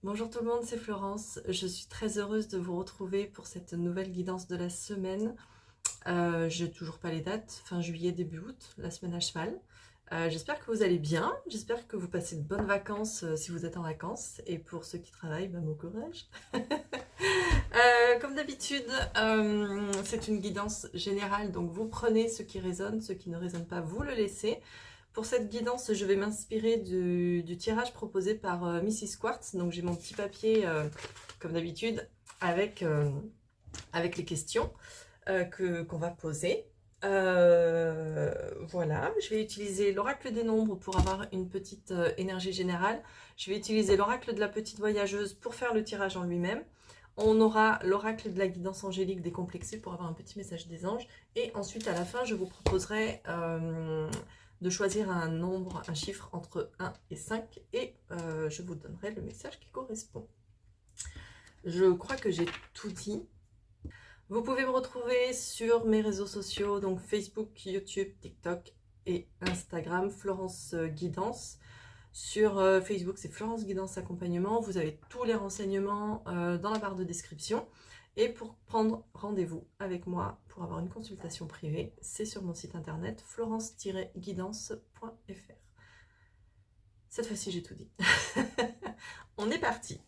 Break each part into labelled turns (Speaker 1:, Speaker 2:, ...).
Speaker 1: Bonjour tout le monde, c'est Florence. Je suis très heureuse de vous retrouver pour cette nouvelle guidance de la semaine. J'ai toujours pas les dates, fin juillet, début août, la semaine à cheval. J'espère que vous allez bien, j'espère que vous passez de bonnes vacances si vous êtes en vacances. Et pour ceux qui travaillent, bon courage. Comme d'habitude, c'est une guidance générale, donc vous prenez ce qui résonne, ce qui ne résonne pas, vous le laissez. Pour cette guidance, je vais m'inspirer du tirage proposé par Mrs. Quartz. Donc j'ai mon petit papier, comme d'habitude, avec les questions qu'on va poser. Voilà, je vais utiliser l'oracle des nombres pour avoir une petite énergie générale. Je vais utiliser l'oracle de la petite voyageuse pour faire le tirage en lui-même. On aura l'oracle de la guidance angélique décomplexée pour avoir un petit message des anges. Et ensuite, à la fin, je vous proposerai de choisir un nombre, un chiffre entre 1 et 5. Et je vous donnerai le message qui correspond. Je crois que j'ai tout dit. Vous pouvez me retrouver sur mes réseaux sociaux, donc Facebook, YouTube, TikTok et Instagram, Florence Guidance. Sur Facebook, c'est Florence Guidance Accompagnement. Vous avez tous les renseignements dans la barre de description. Et pour prendre rendez-vous avec moi pour avoir une consultation privée, c'est sur mon site internet florence-guidance.fr. Cette fois-ci, j'ai tout dit. On est parti.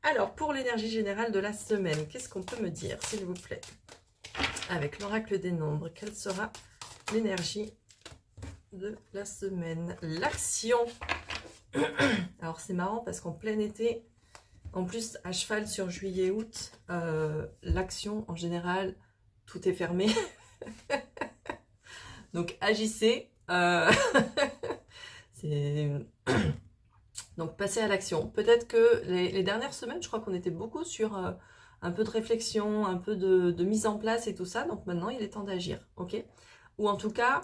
Speaker 1: Alors, pour l'énergie générale de la semaine, qu'est-ce qu'on peut me dire, s'il vous plaît? Avec l'oracle des nombres, quelle sera l'énergie de la semaine? L'action. Alors, c'est marrant parce qu'en plein été, en plus, à cheval sur juillet-août, l'action, en général, tout est fermé. Donc, agissez. Donc, passez à l'action. Peut-être que les dernières semaines, je crois qu'on était beaucoup sur un peu de réflexion, un peu de mise en place et tout ça. Donc, maintenant, il est temps d'agir. Ok? Ou en tout cas,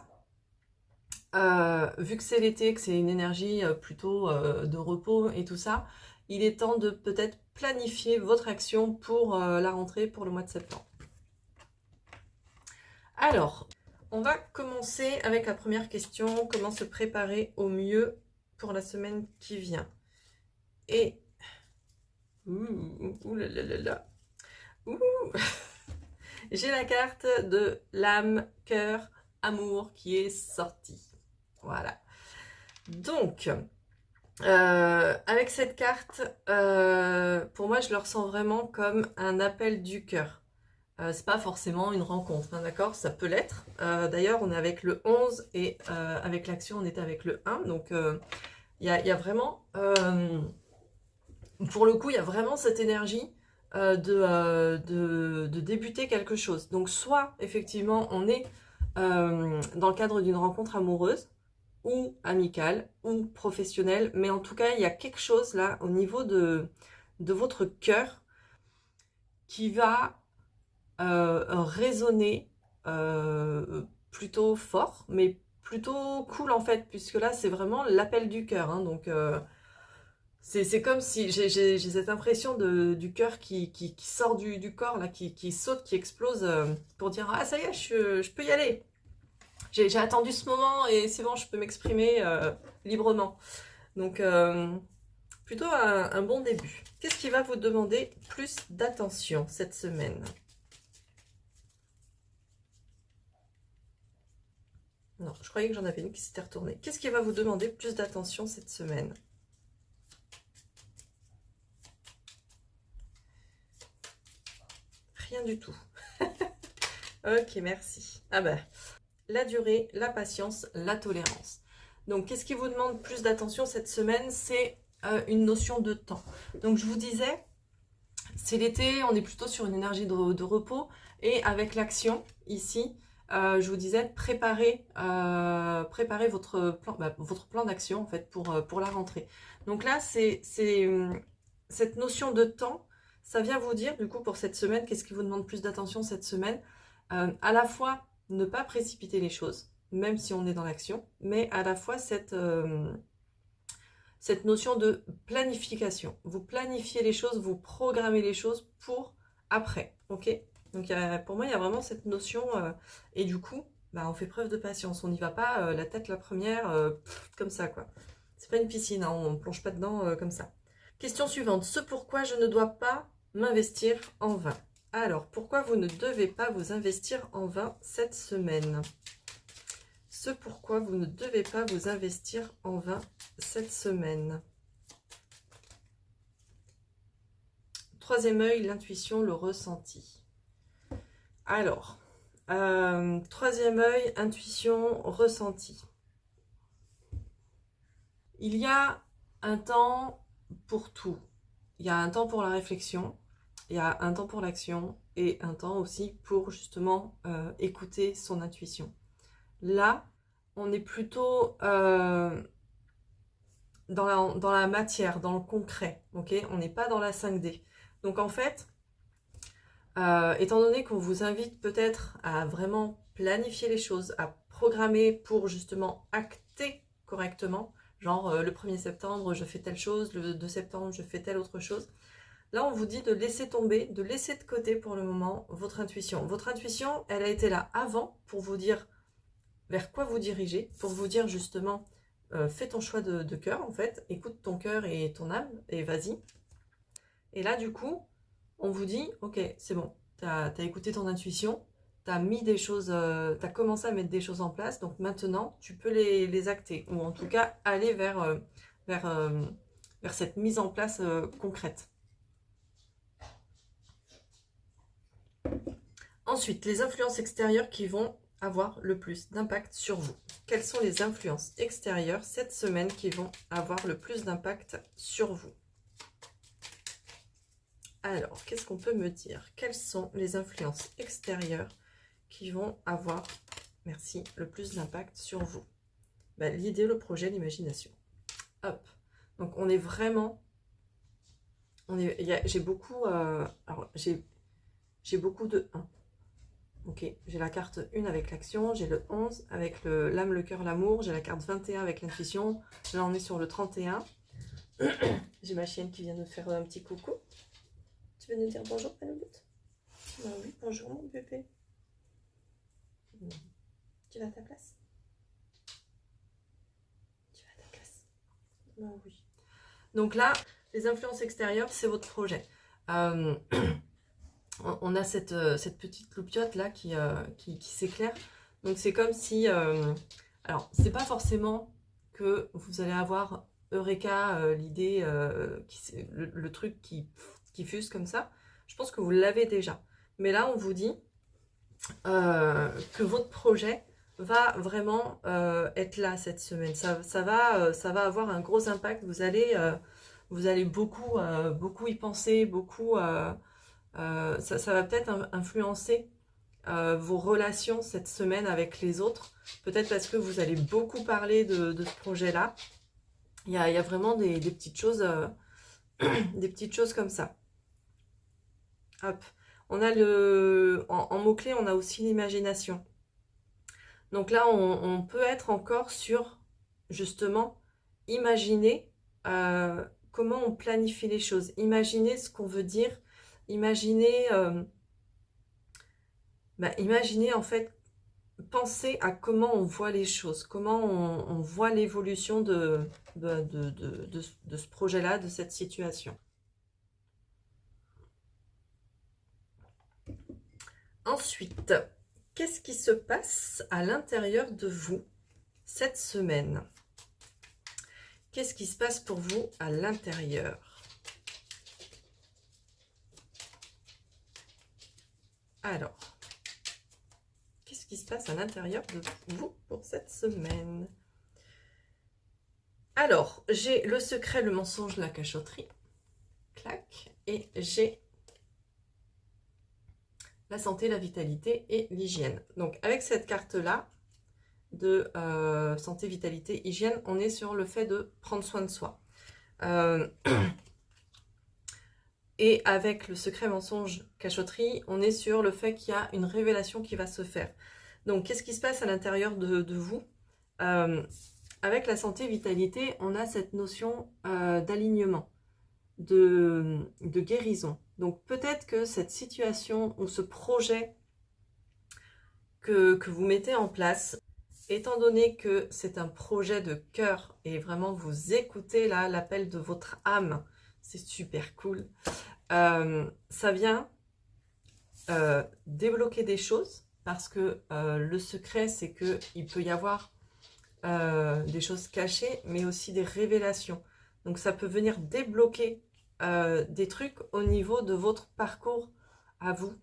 Speaker 1: vu que c'est l'été, que c'est une énergie plutôt de repos et tout ça, il est temps de peut-être planifier votre action pour la rentrée, pour le mois de septembre. Alors, on va commencer avec la première question. Comment se préparer au mieux pour la semaine qui vient? Et... Ouh là là là là. Ouh. J'ai la carte de l'âme, cœur, amour qui est sortie. Voilà. Donc, avec cette carte, pour moi, je le ressens vraiment comme un appel du cœur. C'est pas forcément une rencontre, hein, d'accord? Ça peut l'être. D'ailleurs, on est avec le 11 et avec l'action, on est avec le 1. Donc, il y a vraiment, pour le coup, il y a vraiment cette énergie de débuter quelque chose. Donc, soit, effectivement, on est dans le cadre d'une rencontre amoureuse, ou amicale, ou professionnelle, mais en tout cas, il y a quelque chose là, au niveau de votre cœur, qui va résonner plutôt fort, mais plutôt cool en fait, puisque là, c'est vraiment l'appel du cœur, hein, donc... c'est comme si j'ai cette impression du cœur qui sort du corps, là, qui saute, qui explose pour dire « Ah, ça y est, je peux y aller !» J'ai attendu ce moment et c'est bon, je peux m'exprimer librement. Donc, plutôt un bon début. Qu'est-ce qui va vous demander plus d'attention cette semaine? Non, je croyais que j'en avais une qui s'était retournée. Qu'est-ce qui va vous demander plus d'attention cette semaine? Rien du tout. Ok, merci. Ah ben, la durée, la patience, la tolérance. Donc, qu'est-ce qui vous demande plus d'attention cette semaine? C'est une notion de temps. Donc, je vous disais, c'est l'été, on est plutôt sur une énergie de repos. Et avec l'action, ici, je vous disais, préparez votre plan d'action, en fait, pour la rentrée. Donc là, cette notion de temps, ça vient vous dire, du coup, pour cette semaine, qu'est-ce qui vous demande plus d'attention cette semaine? À la fois, ne pas précipiter les choses, même si on est dans l'action, mais à la fois cette notion de planification. Vous planifiez les choses, vous programmez les choses pour après, ok? Donc pour moi, il y a vraiment cette notion, et du coup, bah, on fait preuve de patience. On n'y va pas la tête la première, comme ça, quoi. C'est pas une piscine, hein, on ne plonge pas dedans comme ça. Question suivante. Ce pourquoi je ne dois pas m'investir en vain. Alors, pourquoi vous ne devez pas vous investir en vain cette semaine? Ce pourquoi vous ne devez pas vous investir en vain cette semaine. Troisième œil, l'intuition, le ressenti. Alors, troisième œil, intuition, ressenti. Il y a un temps pour tout. Il y a un temps pour la réflexion, il y a un temps pour l'action et un temps aussi pour justement écouter son intuition. Là, on est plutôt dans la matière, dans le concret, ok? On n'est pas dans la 5D. Donc en fait, étant donné qu'on vous invite peut-être à vraiment planifier les choses, à programmer pour justement acter correctement, genre le 1er septembre je fais telle chose, le 2 septembre je fais telle autre chose. Là on vous dit de laisser tomber, de laisser de côté pour le moment votre intuition. Votre intuition, elle a été là avant pour vous dire vers quoi vous dirigez, pour vous dire justement fais ton choix de cœur en fait, écoute ton cœur et ton âme et vas-y. Et là du coup, on vous dit, ok, c'est bon, tu as écouté ton intuition, tu as mis des choses, tu as commencé à mettre des choses en place, donc maintenant, tu peux les acter, ou en tout cas, aller vers cette mise en place concrète. Ensuite, les influences extérieures qui vont avoir le plus d'impact sur vous. Quelles sont les influences extérieures cette semaine qui vont avoir le plus d'impact sur vous? Alors, qu'est-ce qu'on peut me dire? Quelles sont les influences extérieures qui vont avoir, merci, le plus d'impact sur vous? Ben, l'idée, le projet, l'imagination. Hop. Donc, on est vraiment... J'ai beaucoup... alors, j'ai beaucoup de 1. Ok, j'ai la carte 1 avec l'action, j'ai le 11 avec l'âme, le cœur, l'amour, j'ai la carte 21 avec l'intuition, là on est sur le 31. J'ai ma chienne qui vient de faire un petit coucou. Tu veux nous dire bonjour, Panouloute? Bah oui, bonjour mon bébé. Tu vas à ta place? Tu vas à ta place? Bah oui. Donc là, les influences extérieures, c'est votre projet. On a cette petite loupiote là qui s'éclaire. Donc c'est comme si... alors, c'est pas forcément que vous allez avoir Eureka, l'idée, le truc qui fuse comme ça. Je pense que vous l'avez déjà. Mais là, on vous dit que votre projet va vraiment être là cette semaine. Ça va avoir un gros impact. Vous allez beaucoup y penser, beaucoup... ça va peut-être influencer vos relations cette semaine avec les autres. Peut-être parce que vous allez beaucoup parler de ce projet-là. Il y a vraiment des petites choses, des petites choses comme ça. Hop. On a en mots-clés, on a aussi l'imagination. Donc là, on peut être encore sur, justement, imaginer comment on planifie les choses. Imaginer ce qu'on veut dire. Imaginez en fait, penser à comment on voit les choses, comment on voit l'évolution de ce projet-là, de cette situation. Ensuite, qu'est-ce qui se passe à l'intérieur de vous cette semaine? Qu'est-ce qui se passe pour vous à l'intérieur? Alors, qu'est-ce qui se passe à l'intérieur de vous pour cette semaine? Alors, j'ai le secret, le mensonge, la cachotterie. Clac. Et j'ai la santé, la vitalité et l'hygiène. Donc, avec cette carte-là de santé, vitalité, hygiène, on est sur le fait de prendre soin de soi. Et avec le secret, mensonge, cachotterie, on est sur le fait qu'il y a une révélation qui va se faire. Donc, qu'est-ce qui se passe à l'intérieur de vous? Avec la santé, vitalité, on a cette notion d'alignement, de guérison. Donc, peut-être que cette situation ou ce projet que vous mettez en place, étant donné que c'est un projet de cœur et vraiment vous écoutez là l'appel de votre âme, c'est super cool. Ça vient débloquer des choses parce que le secret, c'est qu'il peut y avoir des choses cachées, mais aussi des révélations. Donc ça peut venir débloquer des trucs au niveau de votre parcours à vous,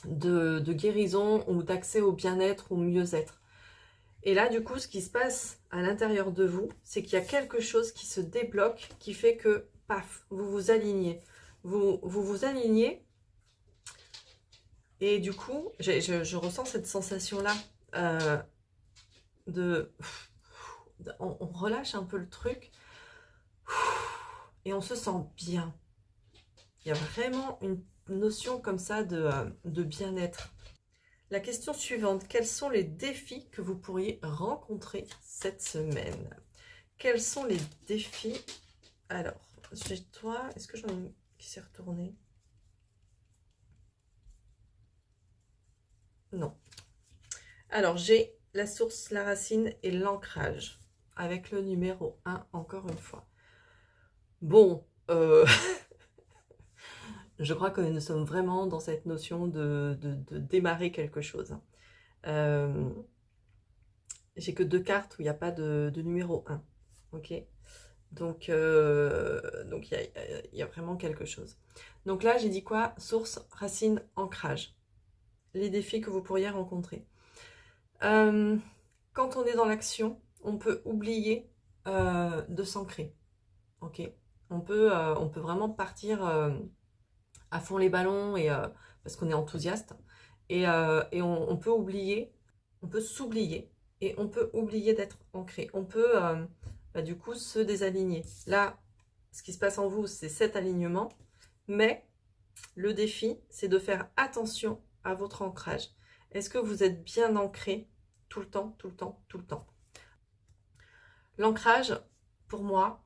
Speaker 1: de guérison ou d'accès au bien-être, au mieux-être. Et là, du coup, ce qui se passe à l'intérieur de vous, c'est qu'il y a quelque chose qui se débloque, qui fait que, paf, vous vous alignez. Vous alignez, et du coup, je ressens cette sensation-là de... On relâche un peu le truc, et on se sent bien. Il y a vraiment une notion comme ça de bien-être. La question suivante, quels sont les défis que vous pourriez rencontrer cette semaine? Quels sont les défis? Alors, chez toi, est-ce que j'en ai une qui s'est retournée? Non. Alors, j'ai la source, la racine et l'ancrage, avec le numéro 1, encore une fois. Bon, je crois que nous sommes vraiment dans cette notion de démarrer quelque chose. J'ai que 2 cartes où il n'y a pas de numéro 1. Ok, donc il y a vraiment quelque chose. Donc là, j'ai dit quoi? Source, racine, ancrage. Les défis que vous pourriez rencontrer. Quand on est dans l'action, on peut oublier de s'ancrer. Ok, on peut vraiment partir à fond les ballons et, parce qu'on est enthousiaste. Et on peut oublier, on peut s'oublier et on peut oublier d'être ancré. On peut du coup se désaligner. Là, ce qui se passe en vous, c'est cet alignement, mais le défi, c'est de faire attention à votre ancrage. Est-ce que vous êtes bien ancré tout le temps, tout le temps, tout le temps? L'ancrage, pour moi,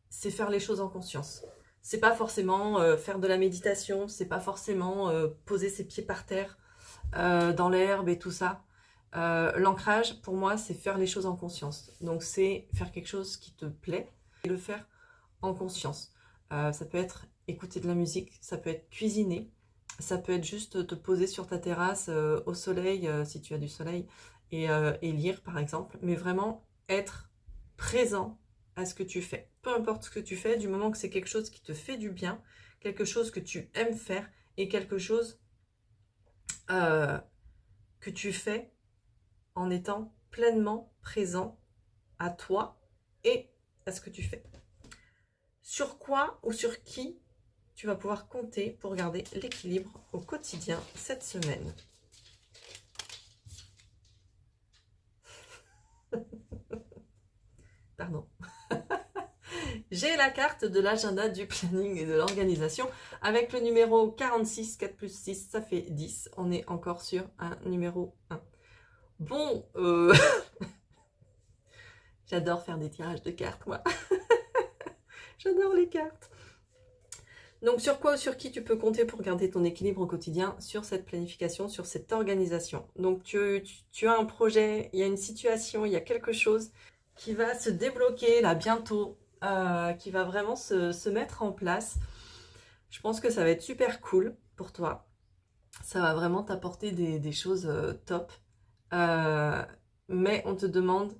Speaker 1: c'est faire les choses en conscience. C'est pas forcément faire de la méditation, c'est pas forcément poser ses pieds par terre dans l'herbe et tout ça. L'ancrage, pour moi, c'est faire les choses en conscience. Donc, c'est faire quelque chose qui te plaît et le faire en conscience. Ça peut être écouter de la musique, ça peut être cuisiner, ça peut être juste te poser sur ta terrasse au soleil, si tu as du soleil, et lire, par exemple. Mais vraiment être présent à ce que tu fais. Peu importe ce que tu fais, du moment que c'est quelque chose qui te fait du bien, quelque chose que tu aimes faire et quelque chose que tu fais en étant pleinement présent à toi et à ce que tu fais. Sur quoi ou sur qui tu vas pouvoir compter pour garder l'équilibre au quotidien cette semaine? Pardon. J'ai la carte de l'agenda, du planning et de l'organisation avec le numéro 46, 4 plus 6, ça fait 10. On est encore sur un numéro 1. Bon, j'adore faire des tirages de cartes, moi. J'adore les cartes. Donc, sur quoi ou sur qui tu peux compter pour garder ton équilibre au quotidien? Sur cette planification, sur cette organisation. Donc, tu as un projet, il y a une situation, il y a quelque chose qui va se débloquer là bientôt, qui va vraiment se mettre en place. Je pense que ça va être super cool pour toi. Ça va vraiment t'apporter des choses top. Mais on te demande,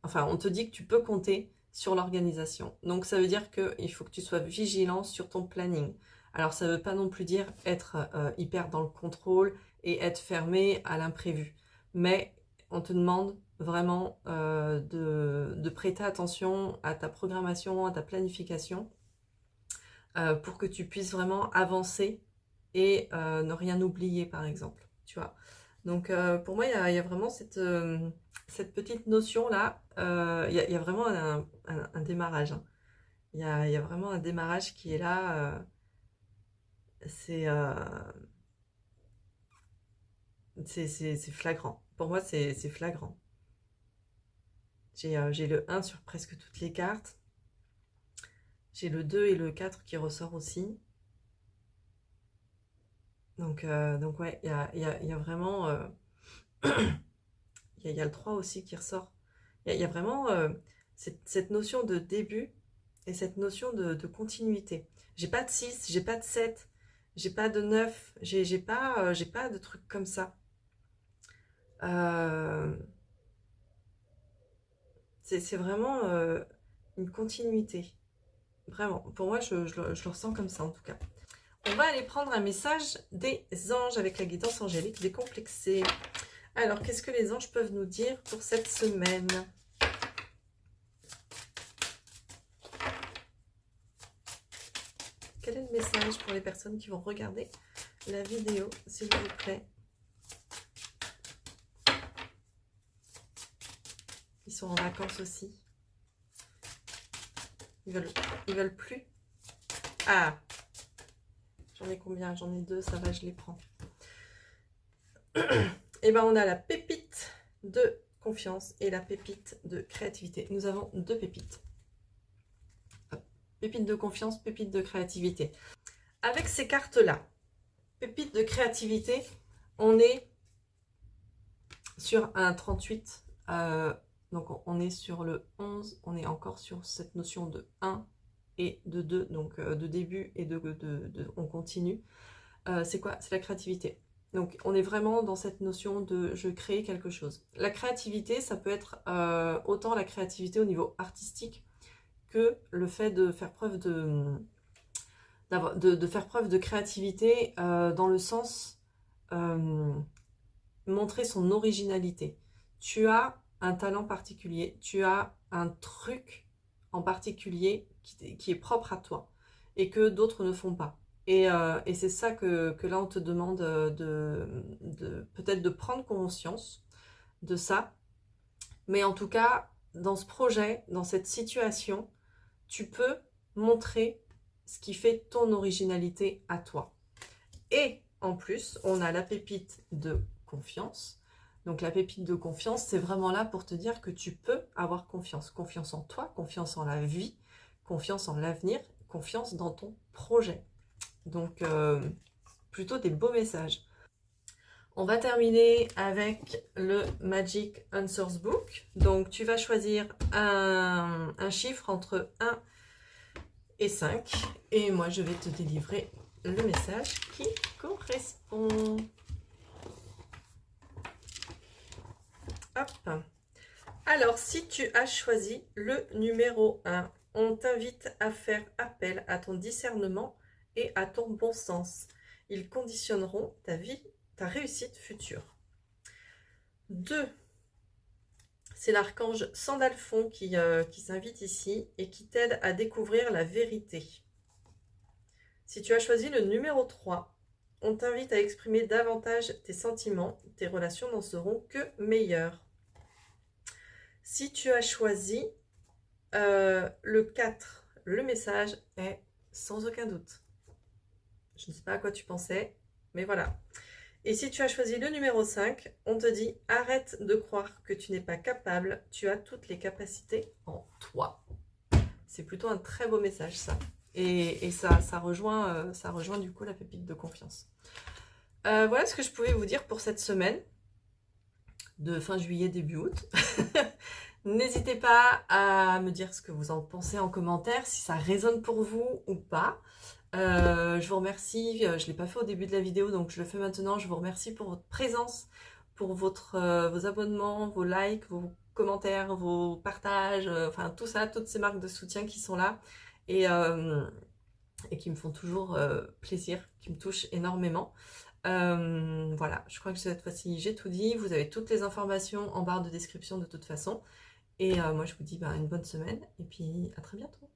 Speaker 1: enfin, on te dit que tu peux compter sur l'organisation. Donc, ça veut dire qu'il faut que tu sois vigilant sur ton planning. Alors, ça ne veut pas non plus dire être hyper dans le contrôle et être fermé à l'imprévu. Mais on te demande vraiment de prêter attention à ta programmation, à ta planification, pour que tu puisses vraiment avancer et ne rien oublier, par exemple. Tu vois. Donc, pour moi, il y a vraiment cette petite notion-là. Il y a vraiment un démarrage. Hein. Il y a vraiment un démarrage qui est là. C'est flagrant. Pour moi, c'est flagrant. J'ai le 1 sur presque toutes les cartes. J'ai le 2 et le 4 qui ressort aussi. Donc ouais, il y a vraiment... il y a le 3 aussi qui ressort. Il y a vraiment cette notion de début et cette notion de continuité. J'ai pas de 6, j'ai pas de 7, j'ai pas de 9, j'ai pas de trucs comme ça. C'est vraiment une continuité. Vraiment, pour moi, je le ressens comme ça en tout cas. On va aller prendre un message des anges avec la guidance angélique décomplexée. Alors, qu'est-ce que les anges peuvent nous dire pour cette semaine? Quel est le message pour les personnes qui vont regarder la vidéo, s'il vous plaît? Ils sont en vacances aussi. Ils veulent plus. Ah! J'en ai combien? J'en ai 2, ça va, je les prends. Et ben on a la pépite de confiance et la pépite de créativité. Nous avons 2 pépites. Pépite de confiance, pépite de créativité. Avec ces cartes-là, pépite de créativité, on est sur un 38. Donc on est sur le 11. On est encore sur cette notion de 1 et de 2. Donc de début et on continue. C'est quoi? C'est la créativité. Donc on est vraiment dans cette notion de je crée quelque chose. La créativité, ça peut être autant la créativité au niveau artistique que le fait de faire preuve de faire preuve de créativité dans le sens montrer son originalité. Tu as un talent particulier, tu as un truc en particulier qui est propre à toi et que d'autres ne font pas. Et c'est ça que là on te demande peut-être de prendre conscience de ça. Mais en tout cas, dans ce projet, dans cette situation, tu peux montrer ce qui fait ton originalité à toi. Et en plus, on a la pépite de confiance. Donc la pépite de confiance, c'est vraiment là pour te dire que tu peux avoir confiance. Confiance en toi, confiance en la vie, confiance en l'avenir, confiance dans ton projet. Donc, plutôt des beaux messages. On va terminer avec le Magic Answers Book. Donc, tu vas choisir un chiffre entre 1 et 5. Et moi, je vais te délivrer le message qui correspond. Hop. Alors, si tu as choisi le numéro 1, on t'invite à faire appel à ton discernement et à ton bon sens. Ils conditionneront ta vie, ta réussite future. 2. C'est l'archange Sandalphon qui s'invite ici et qui t'aide à découvrir la vérité. Si tu as choisi le numéro 3, on t'invite à exprimer davantage tes sentiments. Tes relations n'en seront que meilleures. Si tu as choisi le 4, le message est sans aucun doute. Je ne sais pas à quoi tu pensais, mais voilà. Et si tu as choisi le numéro 5, on te dit arrête de croire que tu n'es pas capable, tu as toutes les capacités en toi. C'est plutôt un très beau message ça. Et ça rejoint du coup la pépite de confiance. Voilà ce que je pouvais vous dire pour cette semaine de fin juillet, début août. N'hésitez pas à me dire ce que vous en pensez en commentaire, si ça résonne pour vous ou pas. Je vous remercie, je ne l'ai pas fait au début de la vidéo, donc je le fais maintenant. Je vous remercie pour votre présence, pour vos abonnements, vos likes, vos commentaires, vos partages, enfin tout ça, toutes ces marques de soutien qui sont là et qui me font toujours plaisir, qui me touchent énormément. Voilà, je crois que cette fois-ci j'ai tout dit. Vous avez toutes les informations en barre de description de toute façon. Et moi je vous dis une bonne semaine et puis à très bientôt.